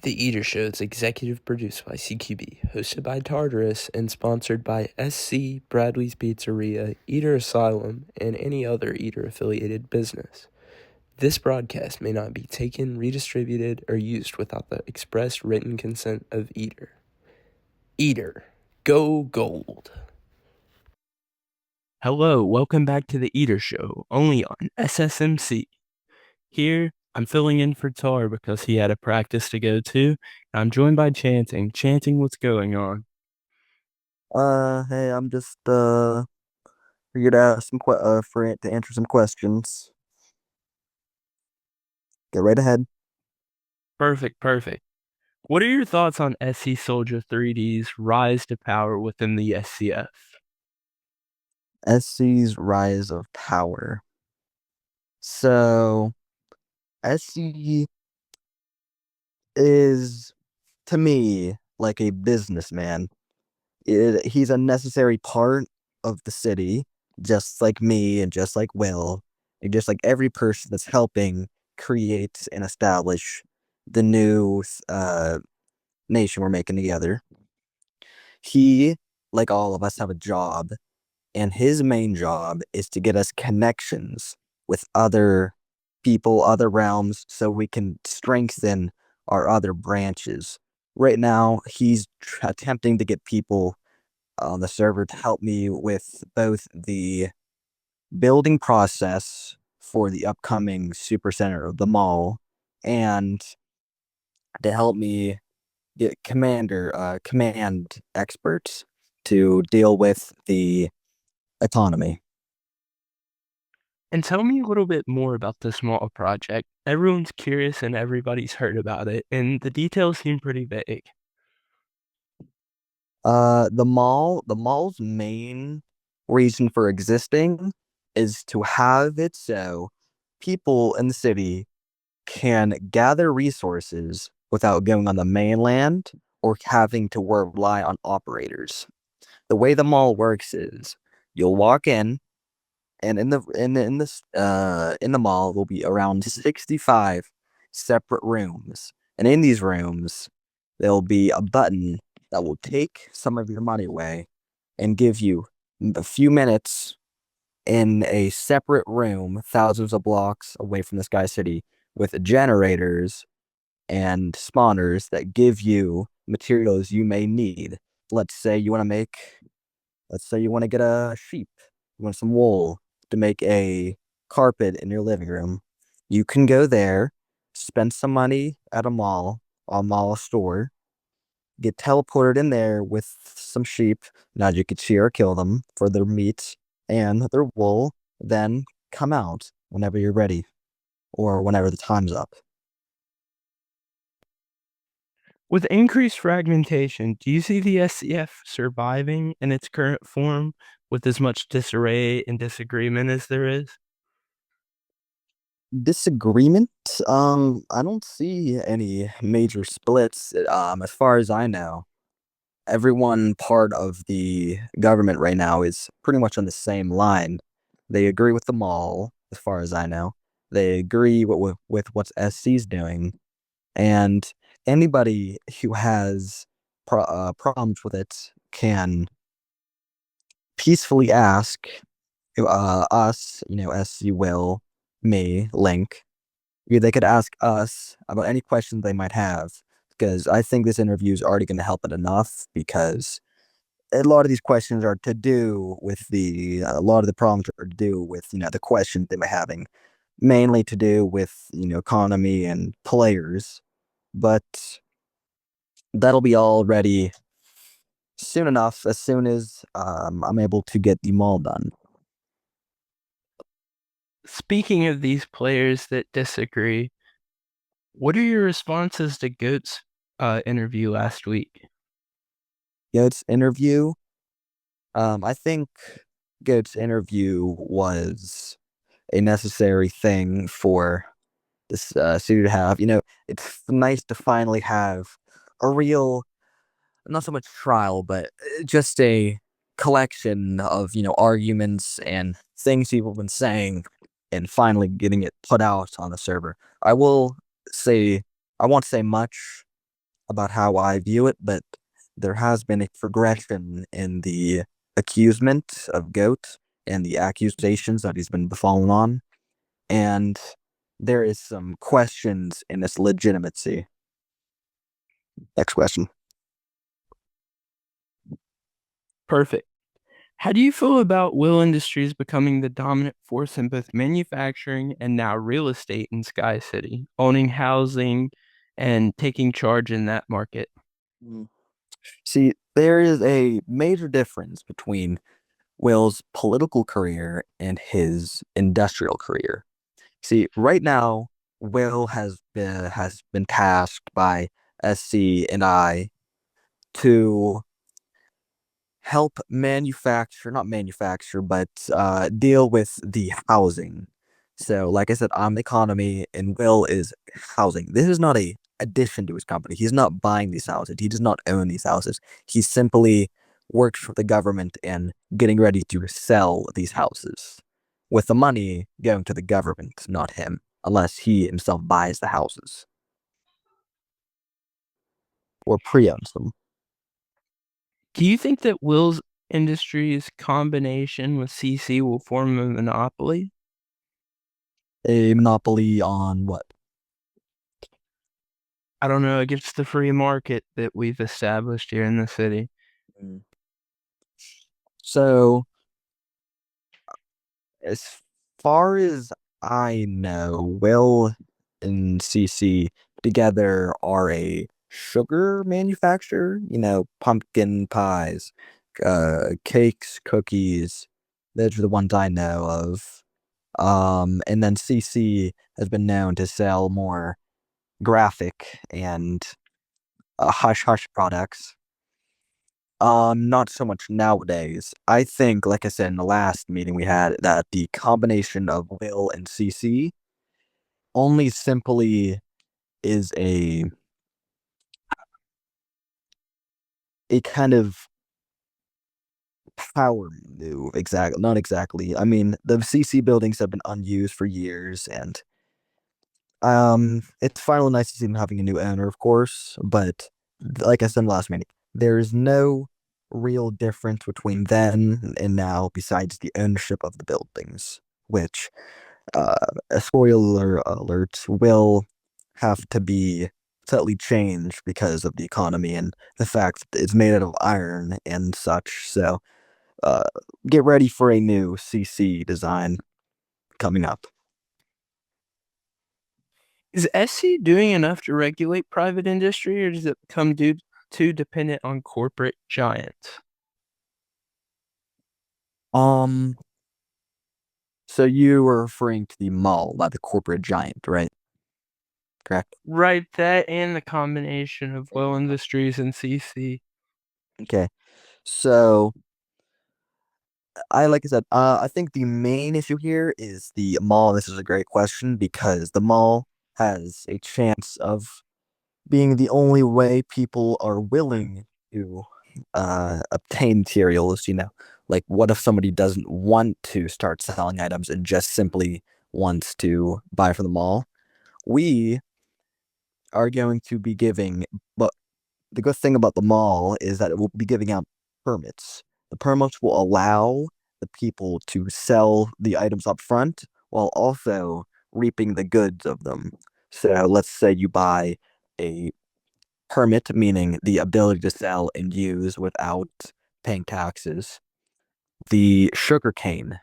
The ITER Show is executive produced by CQB, hosted by Tartarus, and sponsored by SC, Bradley's Pizzeria, ITER Asylum, and any other ITER-affiliated business. This broadcast may not be taken, redistributed, or used without the express written consent of ITER. ITER, go gold! Hello, welcome back to the ITER Show, only on SSMC. Here, I'm filling in for Tar because he had a practice to go to. I'm joined by Chanting. Chanting, what's going on? Hey, I'm just here to ask to answer some questions. Get right ahead. Perfect. What are your thoughts on SC Soldier 3D's rise to power within the SCF? SC's rise of power. So, SC is to me like a businessman. He's a necessary part of the city, just like me and just like Will, and just like every person that's helping create and establish the new nation we're making together. He, like all of us, have a job, and his main job is to get us connections with other people, other realms, so we can strengthen our other branches. Right now, he's attempting to get people on the server to help me with both the building process for the upcoming super center of the mall and to help me get command experts to deal with the economy. And tell me a little bit more about the small project. Everyone's curious and everybody's heard about it, and the details seem pretty vague. The mall's main reason for existing is to have it so people in the city can gather resources without going on the mainland or having to rely on operators. The way the mall works is you'll walk in, and in the mall will be around 65 separate rooms, and in these rooms there'll be a button that will take some of your money away and give you a few minutes in a separate room thousands of blocks away from the Sky City with generators and spawners that give you materials you may need. let's say you want to make Let's say you want to get a sheep, you want some wool to make a carpet in your living room. You can go there, spend some money at a mall store, get teleported in there with some sheep. Now you could shear or kill them for their meat and their wool, then come out whenever you're ready or whenever the time's up. With increased fragmentation, do you see the SCF surviving in its current form with as much disarray and disagreement as there is? Disagreement? I don't see any major splits, as far as I know. Everyone part of the government right now is pretty much on the same line. They agree with the mall, as far as I know. They agree with what SC's doing, and anybody who has problems with it can peacefully ask us, SC will, me, Link. They could ask us about any questions they might have, because I think this interview is already going to help it enough, because a lot of these questions are to do with a lot of the problems are to do with, the questions they were having, mainly to do with, economy and players. But that'll be all ready soon enough, as soon as I'm able to get the mall done. Speaking of these players that disagree, what are your responses to Goat's interview last week? Goat's interview. I think Goat's interview was a necessary thing for this city to have. It's nice to finally have a real, not so much trial, but just a collection of, arguments and things people have been saying and finally getting it put out on the server. I will say, I won't say much, about how I view it, but there has been a progression in the accusement of Goat and the accusations that he's been befallen on, and there is some questions in its legitimacy. Next question. Perfect. How do you feel about Will Industries becoming the dominant force in both manufacturing and now real estate in Sky City, owning housing and taking charge in that market? Mm. See, there is a major difference between Will's political career and his industrial career. See, right now, Will has been tasked by SC and I to help manufacture, not manufacture, but deal with the housing. So, like I said, I'm economy and Will is housing. This is not a addition to his company. He's not buying these houses. He does not own these houses. He simply works for the government and getting ready to sell these houses, with the money going to the government, not him, unless he himself buys the houses or pre-owns them. Do you think that Will's Industries combination with CC will form a monopoly? A monopoly on what? I don't know, against the free market that we've established here in the city. Mm. So, as far as I know, Will and CC together are a sugar manufacturer, pumpkin pies, cakes, cookies. Those are the ones I know of. And then CC has been known to sell more graphic and hush hush products. Not so much nowadays. I think, like I said in the last meeting we had, that the combination of Will and CC only simply is a kind of power move. Exactly, not exactly. I mean, the CC buildings have been unused for years, and it's finally nice to see them having a new owner, of course. But like I said in the last meeting, there is no real difference between then and now besides the ownership of the buildings, which, a spoiler alert, will have to be slightly changed because of the economy and the fact that it's made out of iron and such. So, uh, get ready for a new CC design coming up. Is SC doing enough to regulate private industry, or does it become too dependent on corporate giants? Um, so you were referring to the mall, not the corporate giant, right? Correct. Right, that and the combination of Will Industries and CC. Okay. So like I said, I think the main issue here is the mall. This is a great question because the mall has a chance of being the only way people are willing to obtain materials. Like what if somebody doesn't want to start selling items and just simply wants to buy from the mall? We are going to be giving, but the good thing about the mall is that it will be giving out permits. The permits will allow the people to sell the items up front while also reaping the goods of them. So let's say you buy a permit, meaning the ability to sell and use without paying taxes. The sugarcane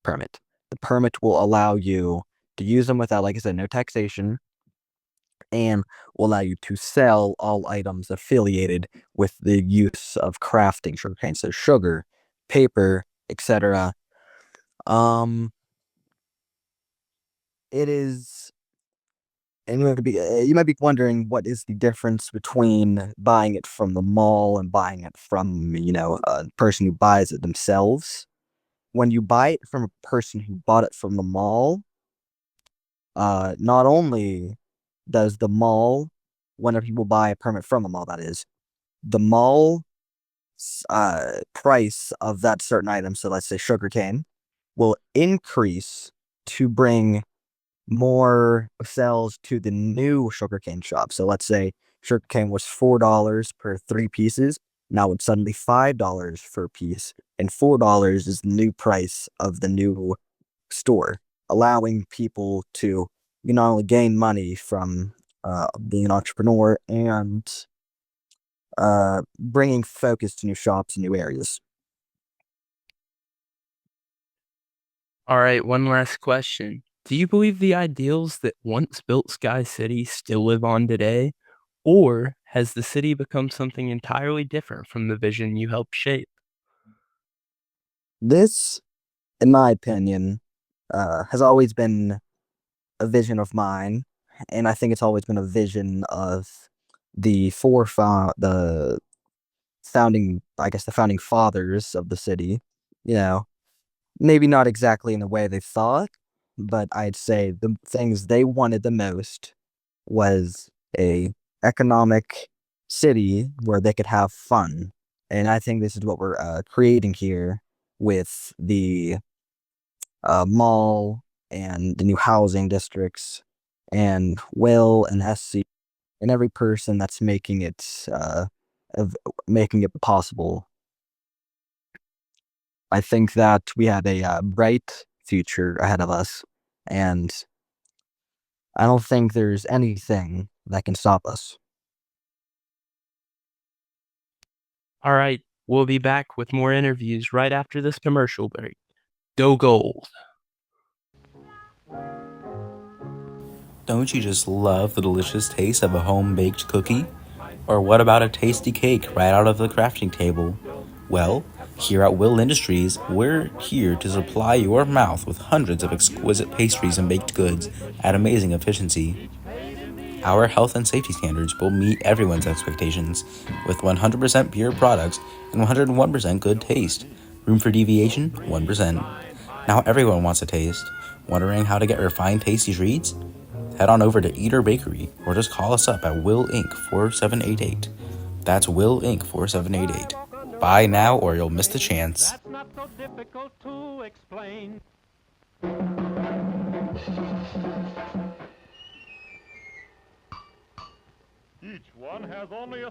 permit. The permit will allow you to use them without, like I said, no taxation, and will allow you to sell all items affiliated with the use of crafting sugarcane, so sugar, paper, etc. Um, it is, and you might be wondering what is the difference between buying it from the mall and buying it from, a person who buys it themselves. When you buy it from a person who bought it from the mall, not only does the mall, whenever people buy a permit from the mall, that is, the mall price of that certain item, so let's say sugarcane, will increase to bring more sales to the new sugarcane shop. So let's say sugarcane was $4 per 3 pieces. Now it's suddenly $5 per piece, and $4 is the new price of the new store, allowing people to not only gain money from being an entrepreneur and bringing focus to new shops and new areas. All right, one last question. Do you believe the ideals that once built Sky City still live on today? Or has the city become something entirely different from the vision you helped shape? This, in my opinion, has always been a vision of mine, and I think it's always been a vision of the founding, I guess, the founding fathers of the city. You know, maybe not exactly in the way they thought, but I'd say the things they wanted the most was a economic city where they could have fun. And I think this is what we're creating here with the mall and the new housing districts and Will and SC and every person that's of making it possible. I think that we have a bright future ahead of us, and I don't think there's anything that can stop us. All right, we'll be back with more interviews right after this commercial break. Go Gold. Don't you just love the delicious taste of a home-baked cookie? Or what about a tasty cake right out of the crafting table? Well, here at Will Industries, we're here to supply your mouth with hundreds of exquisite pastries and baked goods at amazing efficiency. Our health and safety standards will meet everyone's expectations with 100% pure products and 101% good taste. Room for deviation? 1%. Now everyone wants a taste. Wondering how to get refined tasty treats? Head on over to ITER Bakery or just call us up at Will Inc. 4788. That's Will Inc. 4788. Buy now or you'll miss the chance. That's not so difficult to explain. Each one has only a